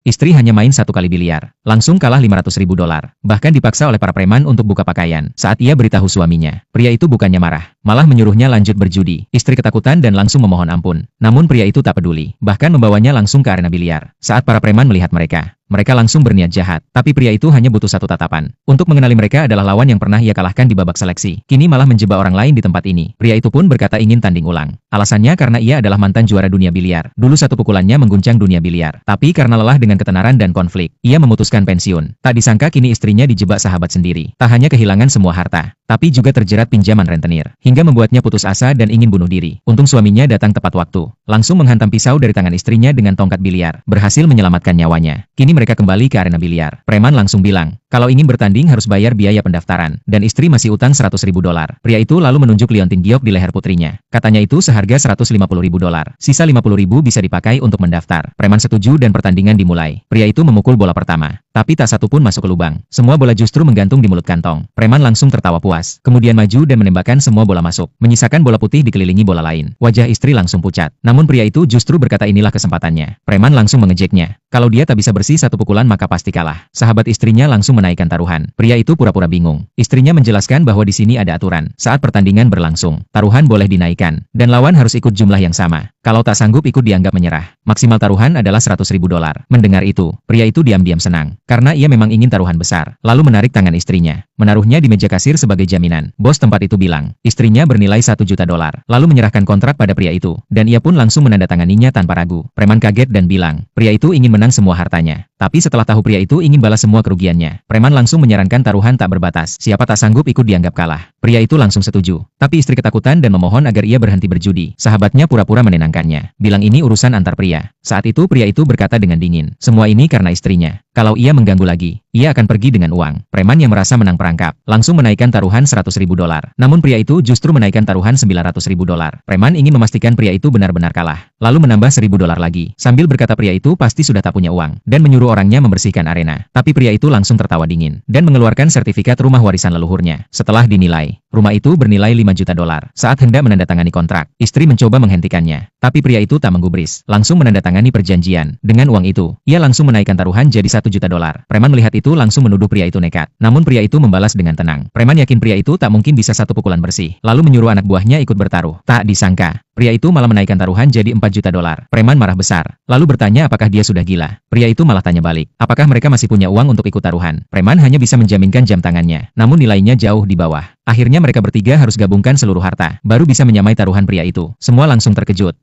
Istri hanya main satu kali biliar, langsung kalah 500.000 dolar. Bahkan dipaksa oleh para preman untuk buka pakaian. Saat ia beritahu suaminya, pria itu bukannya marah, malah menyuruhnya lanjut berjudi. Istri ketakutan dan langsung memohon ampun. Namun pria itu tak peduli, bahkan membawanya langsung ke arena biliar. Saat para preman melihat mereka langsung berniat jahat. Tapi pria itu hanya butuh satu tatapan. Untuk mengenali mereka adalah lawan yang pernah ia kalahkan di babak seleksi. Kini malah menjebak orang lain di tempat ini. Pria itu pun berkata ingin tanding ulang. Alasannya karena ia adalah mantan juara dunia biliar. Dulu satu pukulannya mengguncang dunia biliar. Tapi karena lelah dengan ketenaran dan konflik, ia memutuskan pensiun. Tak disangka kini istrinya dijebak sahabat sendiri. Tak hanya kehilangan semua harta, tapi juga terjerat pinjaman rentenir. Hingga membuatnya putus asa dan ingin bunuh diri. Untung suaminya datang tepat waktu. Langsung menghantam pisau dari tangan istrinya dengan tongkat biliar. Berhasil menyelamatkan nyawanya. Kini mereka kembali ke arena biliar. Preman langsung bilang, kalau ingin bertanding harus bayar biaya pendaftaran, dan istri masih utang 100.000 dolar. Pria itu lalu menunjuk liontin giok di leher putrinya. Katanya itu seharga 150.000 dolar. Sisa 50.000 bisa dipakai untuk mendaftar. Preman setuju dan pertandingan dimulai. Pria itu memukul bola pertama, tapi tak satu pun masuk ke lubang. Semua bola justru menggantung di mulut kantong. Preman langsung tertawa puas, kemudian maju dan menembakkan semua bola masuk, menyisakan bola putih dikelilingi bola lain. Wajah istri langsung pucat. Namun pria itu justru berkata inilah kesempatannya. Preman langsung mengejeknya. Kalau dia tak bisa bersih satu pukulan maka pasti kalah. Sahabat istrinya langsung menaikkan taruhan. Pria itu pura-pura bingung. Istrinya menjelaskan bahwa di sini ada aturan. Saat pertandingan berlangsung, taruhan boleh dinaikkan, dan lawan harus ikut jumlah yang sama. Kalau tak sanggup ikut dianggap menyerah. Maksimal taruhan adalah 100.000 dolar. Mendengar itu, pria itu diam-diam senang. Karena ia memang ingin taruhan besar. Lalu menarik tangan istrinya, menaruhnya di meja kasir sebagai jaminan. Bos tempat itu bilang, istrinya bernilai 1 juta dolar. Lalu menyerahkan kontrak pada pria itu. Dan ia pun langsung menandatanganinya tanpa ragu. Preman kaget dan bilang, pria itu ingin menang semua hartanya. Tapi setelah tahu pria itu ingin balas semua kerugiannya, preman langsung menyarankan taruhan tak berbatas. Siapa tak sanggup ikut dianggap kalah. Pria itu langsung setuju. Tapi istri ketakutan dan memohon agar ia berhenti berjudi. Sahabatnya pura-pura menenangkannya. Bilang ini urusan antar pria. Saat itu pria itu berkata dengan dingin, semua ini karena istrinya. Kalau ia mengganggu lagi, ia akan pergi dengan uang. Preman yang merasa menang perangkap, langsung menaikkan taruhan 100.000 dolar. Namun pria itu justru menaikkan taruhan 900.000 dolar. Preman ingin memastikan pria itu benar-benar kalah. Lalu menambah 1.000 dolar lagi. Sambil berkata pria itu pasti sudah tak punya uang. Dan menyuruh orangnya membersihkan arena. Tapi pria itu langsung tertawa dingin. Dan mengeluarkan sertifikat rumah warisan leluhurnya. Setelah dinilai, rumah itu bernilai 5 juta dolar. Saat hendak menandatangani kontrak, istri mencoba menghentikannya. Tapi pria itu tak menggubris. Langsung menandatangani perjanjian. Dengan uang itu, ia langsung menaikkan taruhan jadi 1 juta dolar. Preman melihat itu langsung menuduh pria itu nekat. Namun pria itu membalas dengan tenang. Preman yakin pria itu tak mungkin bisa satu pukulan bersih. Lalu menyuruh anak buahnya ikut bertaruh. Tak disangka, pria itu malah menaikkan taruhan jadi 4 juta dolar. Preman marah besar. Lalu bertanya apakah dia sudah gila. Pria itu malah tanya balik, apakah mereka masih punya uang untuk ikut taruhan. Preman hanya bisa menjaminkan jam tangannya. Namun nilainya jauh di bawah. Akhirnya mereka bertiga harus gabungkan seluruh harta. Baru bisa menyamai taruhan pria itu. Semua langsung terkejut.